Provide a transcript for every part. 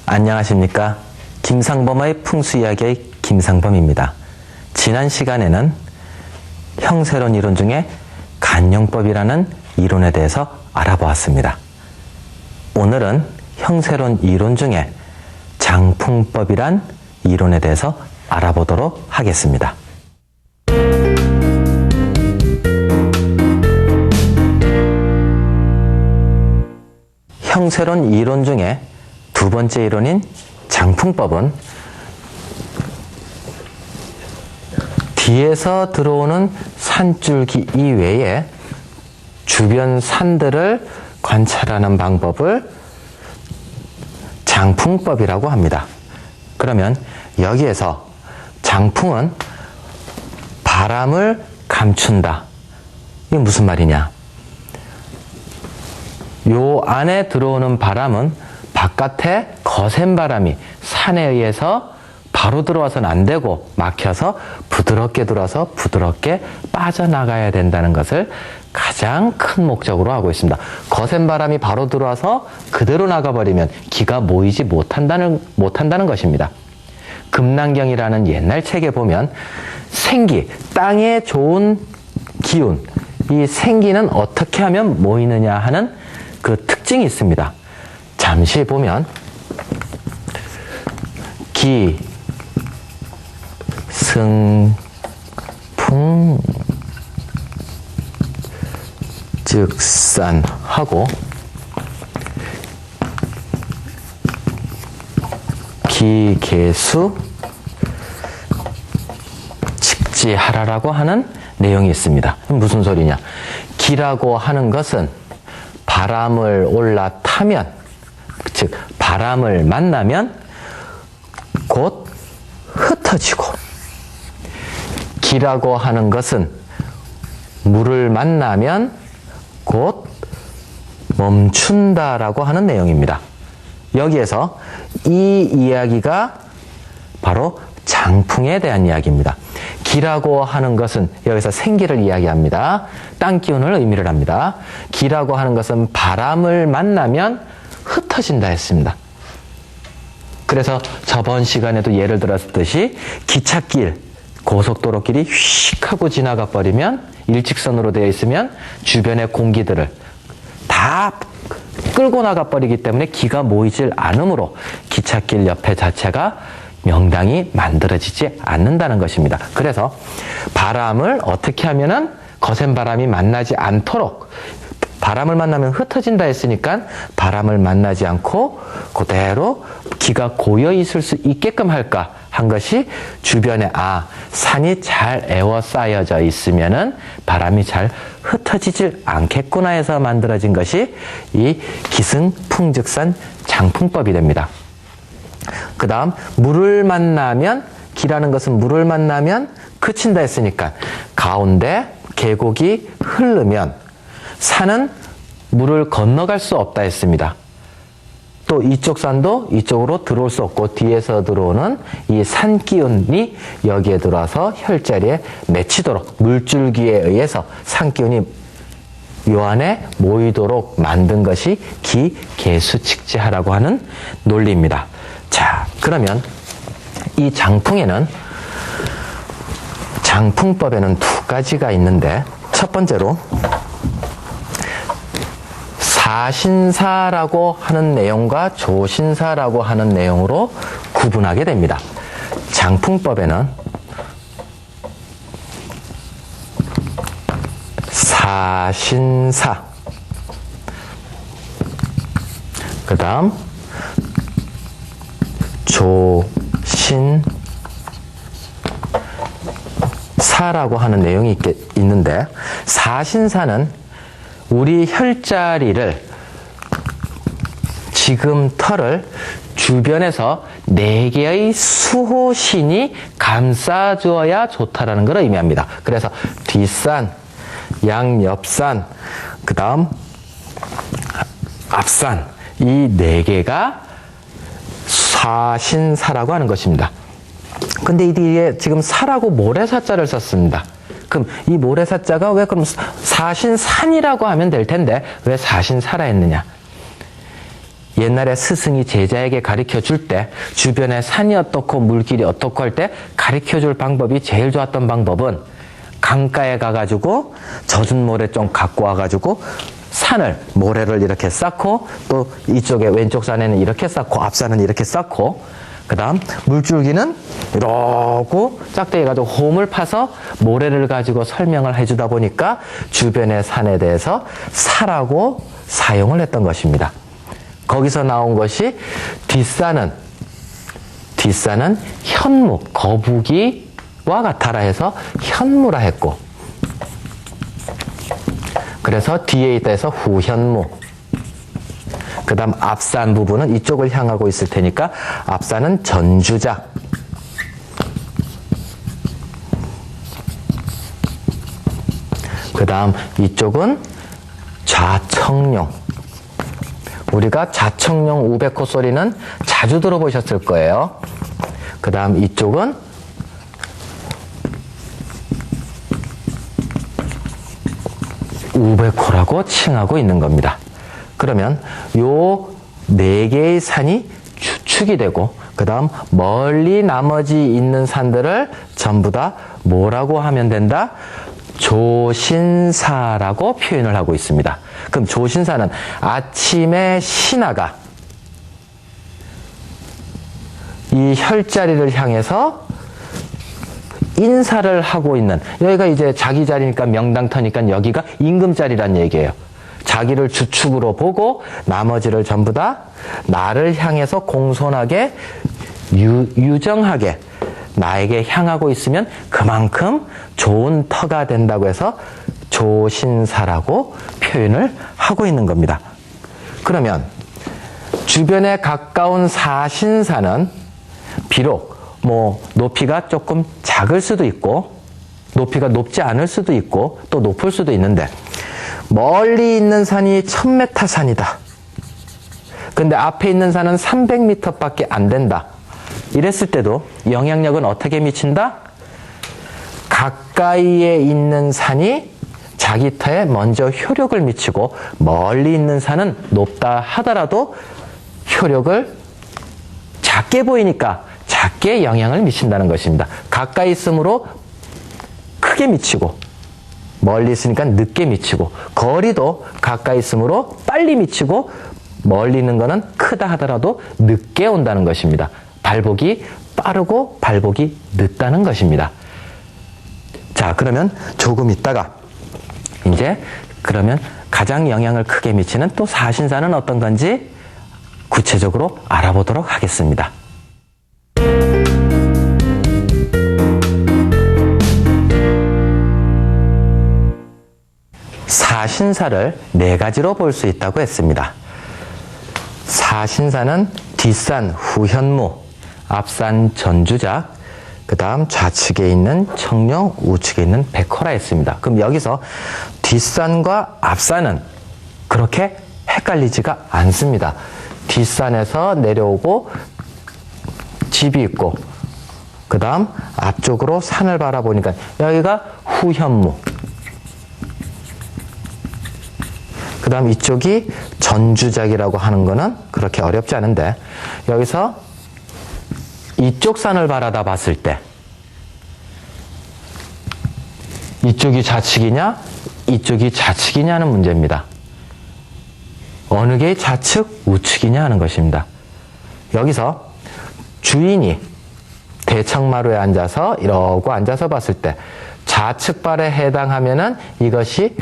안녕하십니까. 김상범의 풍수이야기의 김상범입니다. 지난 시간에는 형세론 이론 중에 간용법이라는 이론에 대해서 알아보았습니다. 오늘은 형세론 이론 중에 장풍법이란 이론에 대해서 알아보도록 하겠습니다. 형세론 이론 중에 두 번째 이론인 장풍법은 뒤에서 들어오는 산줄기 이외에 주변 산들을 관찰하는 방법을 장풍법이라고 합니다. 그러면 여기에서 장풍은 바람을 감춘다. 이게 무슨 말이냐? 요 안에 들어오는 바람은 바깥에 거센 바람이 산에 의해서 바로 들어와서는 안 되고 막혀서 부드럽게 들어와서 부드럽게 빠져나가야 된다는 것을 가장 큰 목적으로 하고 있습니다. 거센 바람이 바로 들어와서 그대로 나가버리면 기가 모이지 못한다는 것입니다. 금난경이라는 옛날 책에 보면 생기, 땅에 좋은 기운, 이 생기는 어떻게 하면 모이느냐 하는 그 특징이 있습니다. 잠시 보면 기, 승, 풍, 즉산 하고 기, 계수, 직지하라라고 하는 내용이 있습니다. 무슨 소리냐? 기라고 하는 것은 바람을 올라타면, 즉 바람을 만나면 곧 흩어지고, 기라고 하는 것은 물을 만나면 곧 멈춘다라고 하는 내용입니다. 여기에서 이 이야기가 바로 장풍에 대한 이야기입니다. 기라고 하는 것은 여기서 생기를 이야기합니다. 땅 기운을 의미를 합니다. 기라고 하는 것은 바람을 만나면 흩어진다 했습니다. 그래서 저번 시간에도 예를 들었듯이 기찻길, 고속도로길이 휙 하고 지나가 버리면, 일직선으로 되어 있으면 주변의 공기들을 다 끌고 나가 버리기 때문에 기가 모이질 않으므로 기찻길 옆에 자체가 명당이 만들어지지 않는다는 것입니다. 그래서 바람을 어떻게 하면은 거센 바람이 만나지 않도록, 바람을 만나면 흩어진다 했으니까 바람을 만나지 않고 그대로 기가 고여 있을 수 있게끔 할까 한 것이, 주변에 산이 잘 에워싸여져 있으면은 바람이 잘 흩어지질 않겠구나 해서 만들어진 것이 이 기승풍즉산 장풍법이 됩니다. 그 다음 물을 만나면, 기라는 것은 물을 만나면 그친다 했으니까 가운데 계곡이 흐르면 산은 물을 건너갈 수 없다 했습니다. 또 이쪽 산도 이쪽으로 들어올 수 없고, 뒤에서 들어오는 이 산 기운이 여기에 들어와서 혈자리에 맺히도록, 물줄기에 의해서 산 기운이 요 안에 모이도록 만든 것이 기, 계수, 직지하라고 하는 논리입니다. 자, 그러면 이 장풍법에는 두 가지가 있는데, 첫 번째로 사신사라고 하는 내용과 조신사라고 하는 내용으로 구분하게 됩니다. 장풍법에는 사신사, 그 다음 조신사라고 하는 내용이 있는데, 사신사는 우리 혈자리를, 지금 털을 주변에서 4개의 수호신이 감싸주어야 좋다라는 걸 의미합니다. 그래서 뒷산, 양옆산, 그 다음 앞산, 이 4개가 사신사라고 하는 것입니다. 근데 이게 지금 사라고 모래사자를 썼습니다. 그럼 이 모래사자가 왜 그럼 사신산이라고 하면 될 텐데 왜 사신사라 했느냐? 옛날에 스승이 제자에게 가르쳐 줄 때 주변에 산이 어떻고 물길이 어떻고 할 때 가르쳐 줄 방법이 제일 좋았던 방법은 강가에 가가지고 젖은 모래 좀 갖고 와가지고 산을, 모래를 이렇게 쌓고 또 이쪽에 왼쪽 산에는 이렇게 쌓고 앞산은 이렇게 쌓고 그 다음 물줄기는 이러고 짝대기 가지고 홈을 파서 모래를 가지고 설명을 해주다 보니까 주변의 산에 대해서 사라고 사용을 했던 것입니다. 거기서 나온 것이 뒷산은 현무, 거북이와 같아라 해서 현무라 했고 그래서 뒤에 있다 해서 후현무. 그 다음 앞산 부분은 이쪽을 향하고 있을 테니까 앞산은 전주작. 그 다음 이쪽은 좌청룡. 우리가 좌청룡 우백호 소리는 자주 들어보셨을 거예요. 그 다음 이쪽은 우백호라고 칭하고 있는 겁니다. 그러면 요 4개의 산이 주축이 되고 그 다음 멀리 나머지 있는 산들을 전부 다 뭐라고 하면 된다? 조신사라고 표현을 하고 있습니다. 그럼 조신사는 아침에 신하가 이 혈자리를 향해서 인사를 하고 있는, 여기가 이제 자기 자리니까 명당터니까 여기가 임금자리란 얘기예요. 자기를 주축으로 보고 나머지를 전부 다 나를 향해서 공손하게 유정하게 나에게 향하고 있으면 그만큼 좋은 터가 된다고 해서 조신사라고 표현을 하고 있는 겁니다. 그러면 주변에 가까운 사신사는 비록 뭐 높이가 조금 작을 수도 있고 높이가 높지 않을 수도 있고 또 높을 수도 있는데 멀리 있는 산이 1000m 산이다. 근데 앞에 있는 산은 300m 밖에 안 된다. 이랬을 때도 영향력은 어떻게 미친다? 가까이에 있는 산이 자기 터에 먼저 효력을 미치고 멀리 있는 산은 높다 하더라도 효력을 작게 보이니까 작게 영향을 미친다는 것입니다. 가까이 있으므로 크게 미치고 멀리 있으니까 늦게 미치고 거리도 가까이 있으므로 빨리 미치고 멀리 있는 거는 크다 하더라도 늦게 온다는 것입니다. 발복이 빠르고 발복이 늦다는 것입니다. 자, 그러면 조금 있다가 이제 그러면 가장 영향을 크게 미치는 또 사신사는 어떤 건지 구체적으로 알아보도록 하겠습니다. 사신사를 4가지로 볼 수 있다고 했습니다. 사신사는 뒷산 후현무, 앞산 전주작, 그 다음 좌측에 있는 청룡, 우측에 있는 백호라 했습니다. 그럼 여기서 뒷산과 앞산은 그렇게 헷갈리지가 않습니다. 뒷산에서 내려오고 집이 있고 그 다음 앞쪽으로 산을 바라보니까 여기가 후현무, 그 다음 이쪽이 전주작이라고 하는 거는 그렇게 어렵지 않은데 여기서 이쪽 산을 바라다 봤을 때 이쪽이 좌측이냐 이쪽이 좌측이냐 하는 문제입니다. 어느 게 좌측 우측이냐 하는 것입니다. 여기서 주인이 대청마루에 앉아서 이러고 앉아서 봤을 때 좌측발에 해당하면은 이것이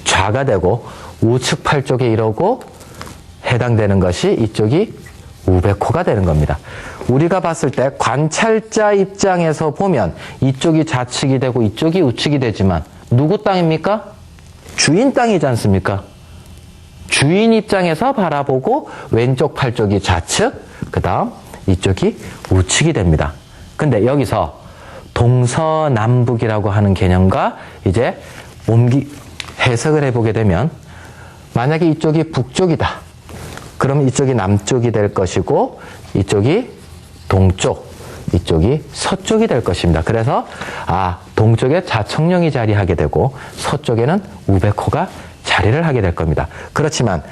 좌가 되고 우측팔 쪽에 이러고 해당되는 것이 이쪽이 우백호가 되는 겁니다. 우리가 봤을 때 관찰자 입장에서 보면 이쪽이 좌측이 되고 이쪽이 우측이 되지만 누구 땅입니까? 주인 땅이지 않습니까? 주인 입장에서 바라보고 왼쪽 팔 쪽이 좌측, 그 다음 이쪽이 우측이 됩니다. 근데 여기서 동서남북이라고 하는 개념과 이제 해석을 해보게 되면 만약에 이쪽이 북쪽이다. 그럼 이쪽이 남쪽이 될 것이고 이쪽이 동쪽, 이쪽이 서쪽이 될 것입니다. 그래서 동쪽에 자청령이 자리하게 되고 서쪽에는 우백호가 자리를 하게 될 겁니다. 그렇지만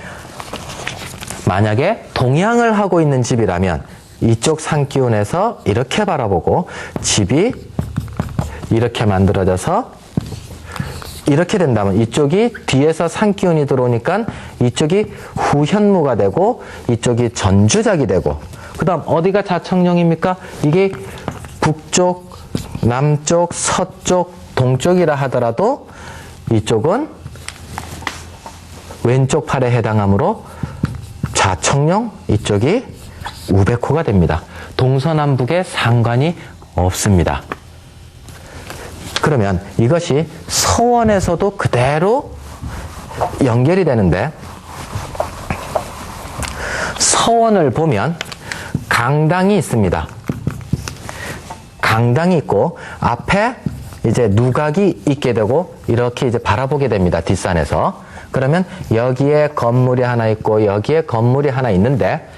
만약에 동양을 하고 있는 집이라면 이쪽 산기운에서 이렇게 바라보고 집이 이렇게 만들어져서 이렇게 된다면 이쪽이 뒤에서 산기운이 들어오니까 이쪽이 후현무가 되고 이쪽이 전주작이 되고 그 다음 어디가 자청령입니까? 이게 북쪽, 남쪽, 서쪽, 동쪽이라 하더라도 이쪽은 왼쪽 팔에 해당하므로 자청령, 이쪽이 우백호가 됩니다. 동서남북에 상관이 없습니다. 그러면 이것이 서원에서도 그대로 연결이 되는데 서원을 보면 강당이 있습니다. 강당이 있고 앞에 이제 누각이 있게 되고 이렇게 이제 바라보게 됩니다. 뒷산에서. 그러면 여기에 건물이 하나 있고 여기에 건물이 하나 있는데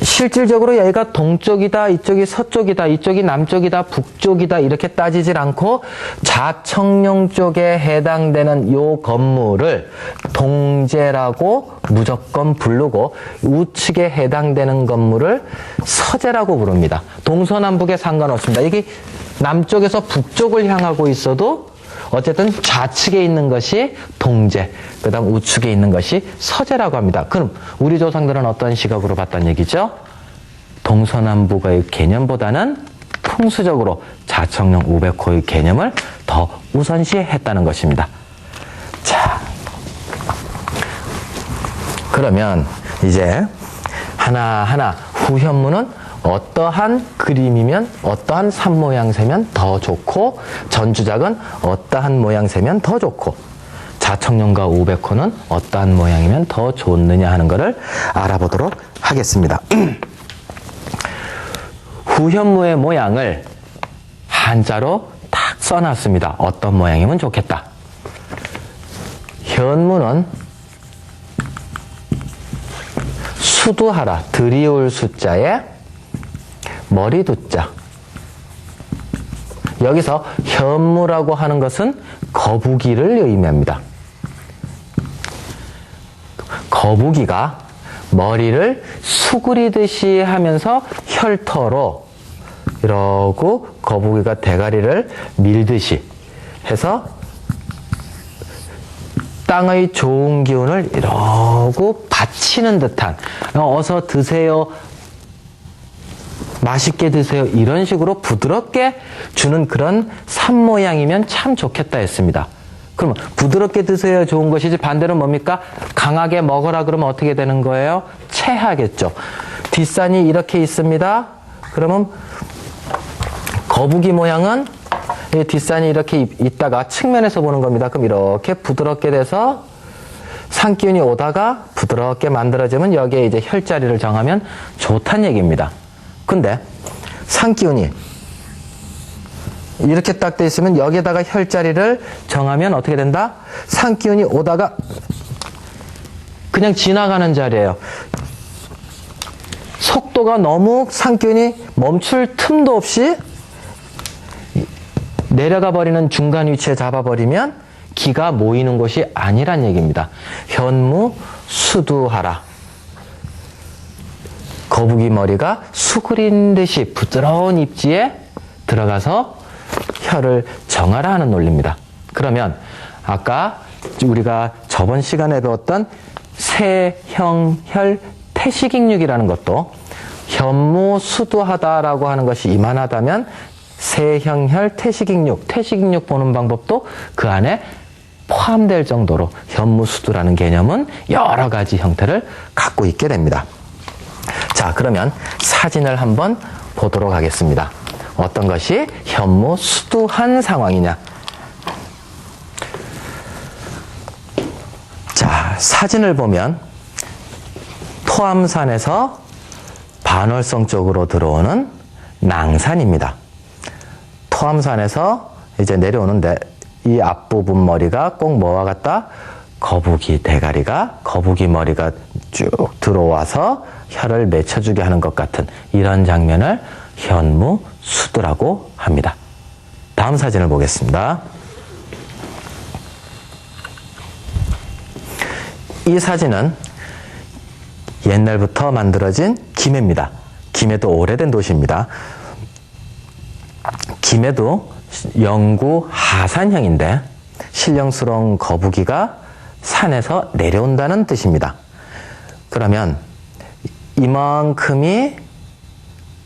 실질적으로 여기가 동쪽이다, 이쪽이 서쪽이다, 이쪽이 남쪽이다, 북쪽이다 이렇게 따지질 않고 자청령 쪽에 해당되는 요 건물을 동제라고 무조건 부르고 우측에 해당되는 건물을 서제라고 부릅니다. 동서남북에 상관없습니다. 이게 남쪽에서 북쪽을 향하고 있어도 어쨌든 좌측에 있는 것이 동제, 그 다음 우측에 있는 것이 서제라고 합니다. 그럼 우리 조상들은 어떤 시각으로 봤다는 얘기죠? 동서남북의 개념보다는 풍수적으로 자청령 우백호의 개념을 더 우선시했다는 것입니다. 자, 그러면 이제 하나하나 후현무는 어떠한 그림이면 어떠한 산 모양새면 더 좋고 전주작은 어떠한 모양새면 더 좋고 자청령과 우백호는 어떠한 모양이면 더 좋느냐 하는 것을 알아보도록 하겠습니다. 후현무의 모양을 한자로 딱 써놨습니다. 어떤 모양이면 좋겠다. 현무는 수두하라, 들이올 숫자에 머리 두자. 여기서 현무라고 하는 것은 거북이를 의미합니다. 거북이가 머리를 수그리듯이 하면서 혈터로 이러고 거북이가 대가리를 밀듯이 해서 땅의 좋은 기운을 이러고 받치는 듯한 어서 드세요, 맛있게 드세요 이런 식으로 부드럽게 주는 그런 산 모양이면 참 좋겠다 했습니다. 그러면 부드럽게 드세요 좋은 것이지 반대로 뭡니까? 강하게 먹어라 그러면 어떻게 되는 거예요? 체하겠죠. 뒷산이 이렇게 있습니다. 그러면 거북이 모양은 뒷산이 이렇게 있다가 측면에서 보는 겁니다. 그럼 이렇게 부드럽게 돼서 산기운이 오다가 부드럽게 만들어지면 여기에 이제 혈자리를 정하면 좋다는 얘기입니다. 근데 산기운이 이렇게 딱 돼 있으면 여기에다가 혈자리를 정하면 어떻게 된다? 산기운이 오다가 그냥 지나가는 자리예요. 속도가 너무 산기운이 멈출 틈도 없이 내려가 버리는 중간 위치에 잡아버리면 기가 모이는 곳이 아니란 얘기입니다. 현무 수두하라. 거북이 머리가 수그린 듯이 부드러운 입지에 들어가서 혈을 정하라 하는 논리입니다. 그러면 아까 우리가 저번 시간에 배웠던 세형혈 태식익육이라는 것도 현무 수두하다라고 하는 것이 이만하다면 세형혈 태식익육, 태식익육 보는 방법도 그 안에 포함될 정도로 현무수두라는 개념은 여러 가지 형태를 갖고 있게 됩니다. 자, 그러면 사진을 한번 보도록 하겠습니다. 어떤 것이 현무수두한 상황이냐. 사진을 보면 토암산에서 반월성 쪽으로 들어오는 낭산입니다. 토암산에서 이제 내려오는데 이 앞부분 머리가 꼭 뭐와 같다? 거북이 대가리가, 거북이 머리가 쭉 들어와서 혀를 맺혀주게 하는 것 같은 이런 장면을 현무수두라고 합니다. 다음 사진을 보겠습니다. 이 사진은 옛날부터 만들어진 김해입니다. 김해도 오래된 도시입니다. 김해도 영구 하산형인데 신령스러운 거북이가 산에서 내려온다는 뜻입니다. 그러면 이만큼이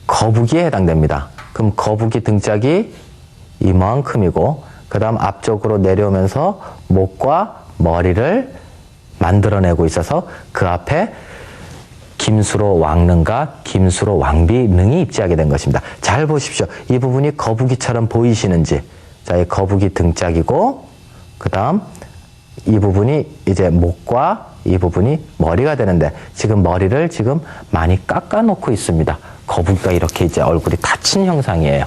거북이에 해당됩니다. 그럼 거북이 등짝이 이만큼이고 그 다음 앞쪽으로 내려오면서 목과 머리를 만들어내고 있어서 그 앞에 김수로 왕릉과 김수로 왕비릉이 입지하게 된 것입니다. 잘 보십시오. 이 부분이 거북이처럼 보이시는지. 자, 이 거북이 등짝이고 그 다음 이 부분이 이제 목과 이 부분이 머리가 되는데 지금 머리를 지금 많이 깎아 놓고 있습니다. 거북이가 이렇게 이제 얼굴이 닫힌 형상이에요.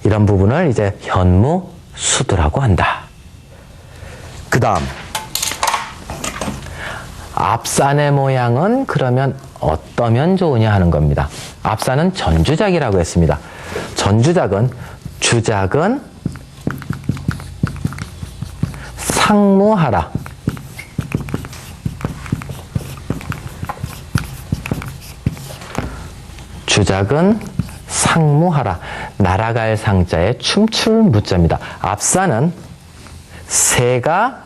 이런 부분을 이제 현무수두라고 한다. 그 다음 앞산의 모양은 그러면 어떠면 좋으냐 하는 겁니다. 앞산은 전주작이라고 했습니다. 전주작은 주작은 상무하라. 주작은 상무하라. 날아갈 상자에 춤출 무자입니다. 앞산은 새가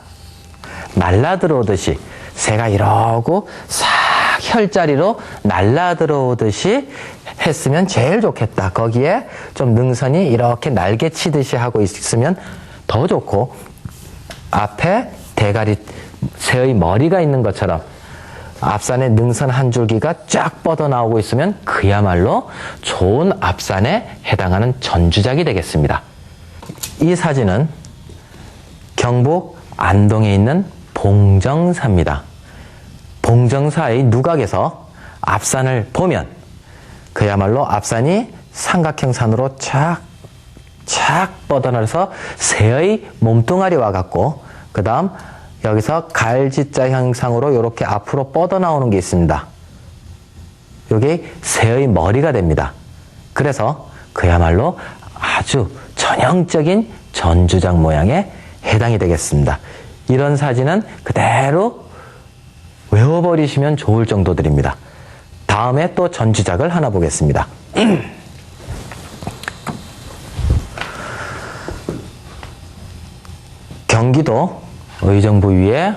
날라들어오듯이 새가 이러고 싹 혈자리로 날라들어오듯이 했으면 제일 좋겠다. 거기에 좀 능선이 이렇게 날개 치듯이 하고 있으면 더 좋고 앞에 대가리 새의 머리가 있는 것처럼 앞산에 능선 한 줄기가 쫙 뻗어나오고 있으면 그야말로 좋은 앞산에 해당하는 전주작이 되겠습니다. 이 사진은 경북 안동에 있는 봉정사입니다. 봉정사의 누각에서 앞산을 보면 그야말로 앞산이 삼각형 산으로 쫙 뻗어나서 새의 몸뚱아리와 같고 그 다음 여기서 갈지자 형상으로 이렇게 앞으로 뻗어나오는 게 있습니다. 이게 새의 머리가 됩니다. 그래서 그야말로 아주 전형적인 전주작 모양에 해당이 되겠습니다. 이런 사진은 그대로 외워버리시면 좋을 정도들입니다. 다음에 또 전주작을 하나 보겠습니다. 경기도 의정부 위에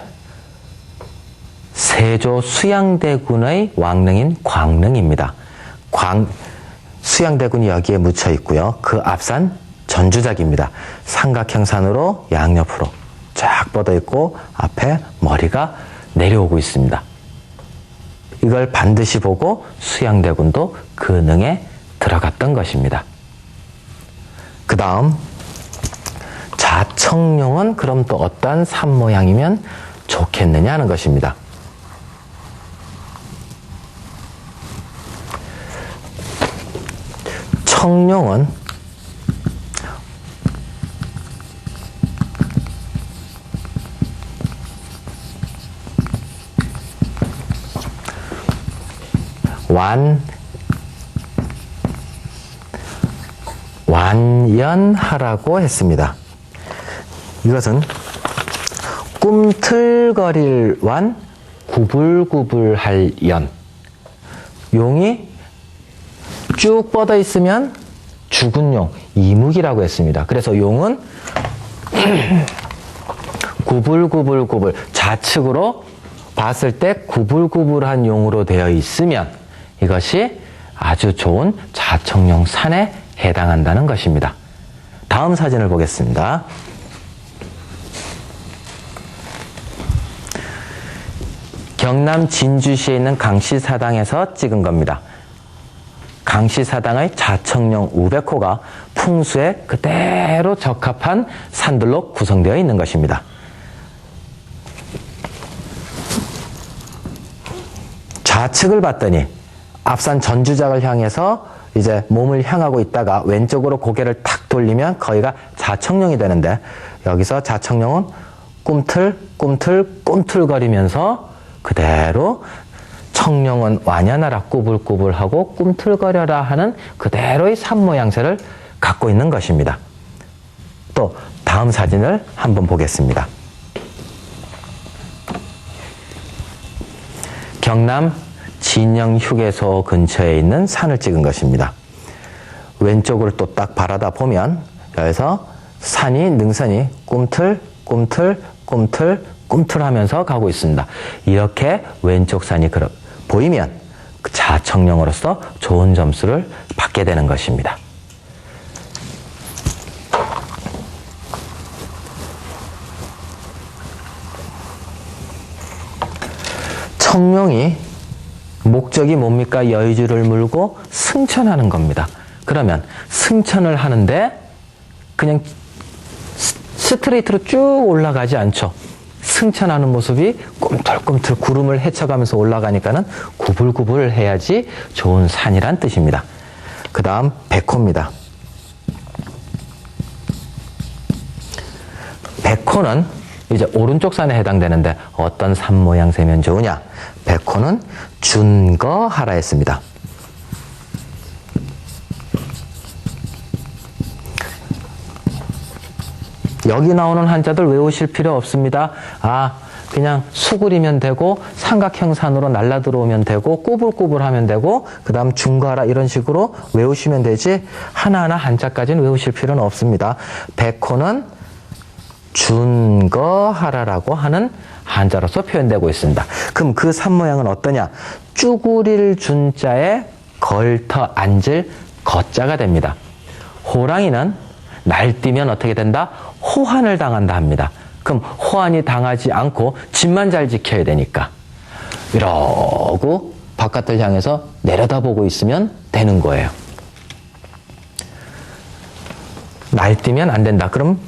세조 수양대군의 왕릉인 광릉입니다. 수양대군이 여기에 묻혀 있고요. 그 앞산 전주작입니다. 삼각형 산으로 양옆으로 쫙 뻗어 있고 앞에 머리가 내려오고 있습니다. 이걸 반드시 보고 수양대군도 그 능에 들어갔던 것입니다. 그 다음 자청룡은 그럼 또 어떠한 산 모양이면 좋겠느냐 하는 것입니다. 청룡은 완연하라고 했습니다. 이것은 꿈틀거릴 완 구불구불할 연. 용이 쭉 뻗어 있으면 죽은 용, 이묵이라고 했습니다. 그래서 용은 구불구불구불 좌측으로 봤을 때 구불구불한 용으로 되어 있으면 이것이 아주 좋은 자청룡 산에 해당한다는 것입니다. 다음 사진을 보겠습니다. 경남 진주시에 있는 강시사당에서 찍은 겁니다. 강시사당의 자청룡 우백호가 풍수에 그대로 적합한 산들로 구성되어 있는 것입니다. 좌측을 봤더니 앞산 전주작을 향해서 이제 몸을 향하고 있다가 왼쪽으로 고개를 탁 돌리면 거기가 자청룡이 되는데, 여기서 자청룡은 꿈틀거리면서 그대로 청룡은 완연하라 꾸불꾸불하고 꿈틀거려라 하는 그대로의 산모양새를 갖고 있는 것입니다. 또 다음 사진을 한번 보겠습니다. 경남 진영 휴게소 근처에 있는 산을 찍은 것입니다. 왼쪽을 또 딱 바라다 보면 여기서 능선이 꿈틀하면서 가고 있습니다. 이렇게 왼쪽 산이 보이면 그 자청룡으로서 좋은 점수를 받게 되는 것입니다. 청룡이 목적이 뭡니까? 여의주를 물고 승천하는 겁니다. 그러면 승천을 하는데 그냥 스트레이트로 쭉 올라가지 않죠. 승천하는 모습이 꿈틀꿈틀 구름을 헤쳐가면서 올라가니까는 구불구불 해야지 좋은 산이란 뜻입니다. 그 다음 백호입니다. 백호는 이제 오른쪽 산에 해당되는데 어떤 산 모양새면 좋으냐? 백호는 준거하라 했습니다. 여기 나오는 한자들 외우실 필요 없습니다. 그냥 수그리면 되고 삼각형 산으로 날라 들어오면 되고 꾸불꾸불하면 되고 그 다음 준거하라 이런 식으로 외우시면 되지 하나하나 한자까지는 외우실 필요는 없습니다. 백호는 준거하라라고 하는 한자로서 표현되고 있습니다. 그럼 그 산 모양은 어떠냐? 쭈구릴 준자에 걸터 앉을 거자가 됩니다. 호랑이는 날뛰면 어떻게 된다? 호환을 당한다 합니다. 그럼 호환이 당하지 않고 집만 잘 지켜야 되니까 이러고 바깥을 향해서 내려다보고 있으면 되는 거예요. 날뛰면 안 된다. 그럼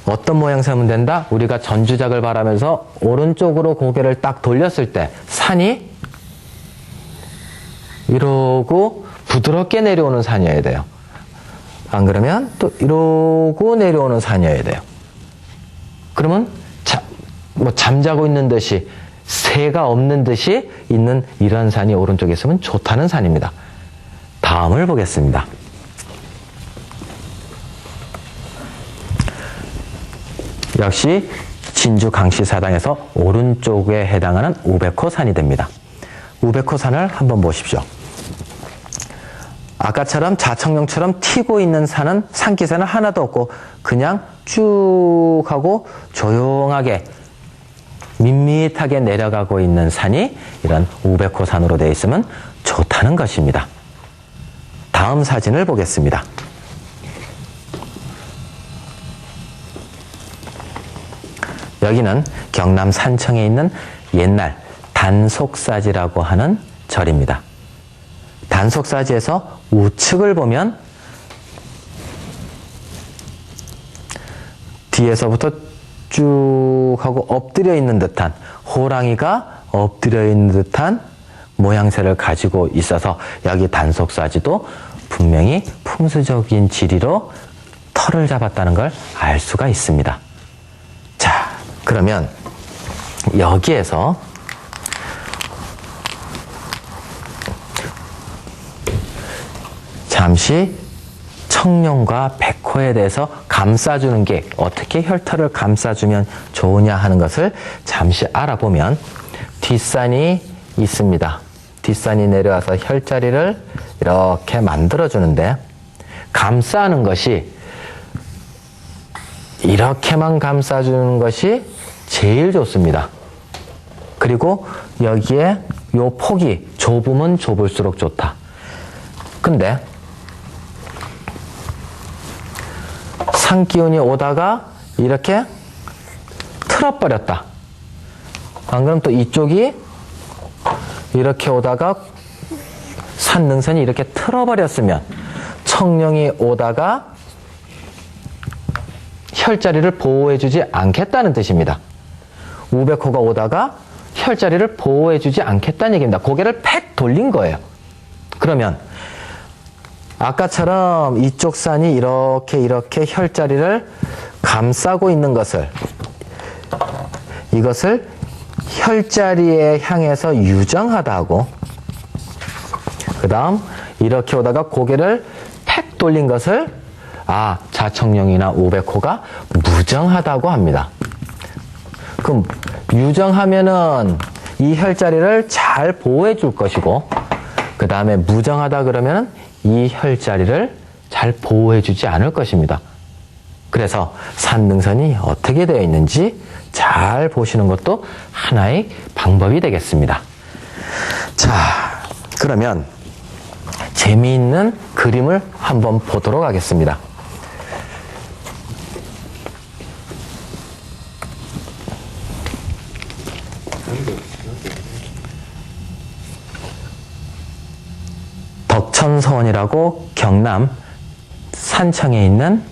어떤 모양 세우면 된다? 우리가 전주작을 바라면서 오른쪽으로 고개를 딱 돌렸을 때 산이 이러고 부드럽게 내려오는 산이어야 돼요. 안 그러면 또 이러고 내려오는 산이어야 돼요. 그러면 잠자고 있는 듯이 새가 없는 듯이 있는 이런 산이 오른쪽에 있으면 좋다는 산입니다. 다음을 보겠습니다. 역시 진주 강시사당에서 오른쪽에 해당하는 우백호산이 됩니다. 우백호산을 한번 보십시오. 아까처럼 자청룡처럼 튀고 있는 산은 산기세는 하나도 없고 그냥 쭉 하고 조용하게 밋밋하게 내려가고 있는 산이 이런 우백호산으로 되어 있으면 좋다는 것입니다. 다음 사진을 보겠습니다. 여기는 경남 산청에 있는 옛날 단속사지라고 하는 절입니다. 단속사지에서 우측을 보면 뒤에서부터 쭉 하고 엎드려 있는 듯한 호랑이가 엎드려 있는 듯한 모양새를 가지고 있어서 여기 단속사지도 분명히 풍수적인 지리로 털을 잡았다는 걸 알 수가 있습니다. 자, 그러면 여기에서 잠시 청룡과 백호에 대해서 감싸주는 게 어떻게 혈터를 감싸주면 좋으냐 하는 것을 잠시 알아보면 뒷산이 있습니다. 뒷산이 내려와서 혈자리를 이렇게 만들어주는데 감싸는 것이 이렇게만 감싸주는 것이 제일 좋습니다. 그리고 여기에 요 폭이 좁으면 좁을수록 좋다. 근데 산기운이 오다가 이렇게 틀어버렸다. 안 그럼 또 이쪽이 이렇게 오다가 산 능선이 이렇게 틀어버렸으면 청룡이 오다가 혈자리를 보호해주지 않겠다는 뜻입니다. 우백호가 오다가 혈자리를 보호해주지 않겠다는 얘기입니다. 고개를 팩 돌린 거예요. 그러면 아까처럼 이쪽 산이 이렇게 혈자리를 감싸고 있는 것을, 이것을 혈자리에 향해서 유정하다고, 그 다음 이렇게 오다가 고개를 팩 돌린 것을 자청룡이나 우백호가 무정하다고 합니다. 그럼 유정하면은 이 혈자리를 잘 보호해 줄 것이고, 그 다음에 무정하다 그러면은 이 혈자리를 잘 보호해 주지 않을 것입니다. 그래서 산능선이 어떻게 되어 있는지 잘 보시는 것도 하나의 방법이 되겠습니다. 자, 그러면 재미있는 그림을 한번 보도록 하겠습니다. 덕천서원이라고 경남 산청에 있는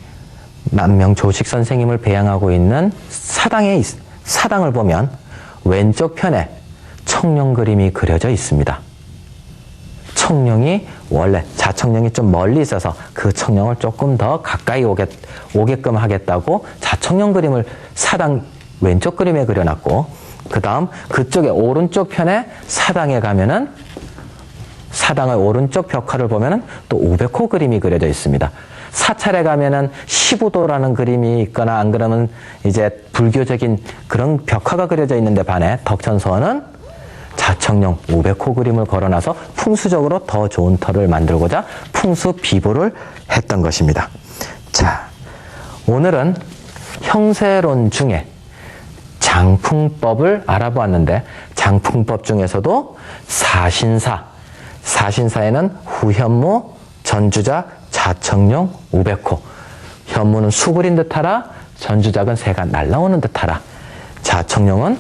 만명조식 선생님을 배양하고 있는 사당을 보면 왼쪽 편에 청룡 그림이 그려져 있습니다. 청룡이 원래 자청룡이 좀 멀리 있어서 그 청룡을 조금 더 가까이 오게끔 하겠다고 자청룡 그림을 사당 왼쪽 그림에 그려놨고, 그 다음 그쪽에 오른쪽 편에 사당에 가면은 사당의 오른쪽 벽화를 보면은 또 우백호 그림이 그려져 있습니다. 사찰에 가면은 시부도라는 그림이 있거나 안 그러면 이제 불교적인 그런 벽화가 그려져 있는데 반해 덕천서원은 자청룡 우백호 그림을 걸어놔서 풍수적으로 더 좋은 터를 만들고자 풍수 비보를 했던 것입니다. 자, 오늘은 형세론 중에 장풍법을 알아보았는데, 장풍법 중에서도 사신사에는 후현무, 전주작, 자청룡, 우백호. 현무는 수그린 듯하라, 전주작은 새가 날라오는 듯하라, 자청룡은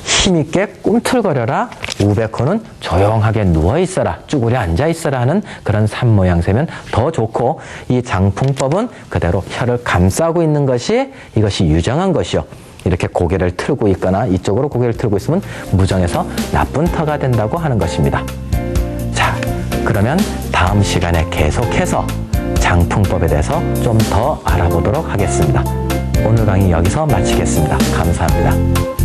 힘있게 꿈틀거려라, 우백호는 조용하게 누워있어라, 쭈그려 앉아있어라 하는 그런 산모양새면 더 좋고, 이 장풍법은 그대로 혀를 감싸고 있는 것이 이것이 유정한 것이요, 이렇게 고개를 틀고 있거나 이쪽으로 고개를 틀고 있으면 무정해서 나쁜 터가 된다고 하는 것입니다. 자, 그러면 다음 시간에 계속해서 장풍법에 대해서 좀 더 알아보도록 하겠습니다. 오늘 강의 여기서 마치겠습니다. 감사합니다.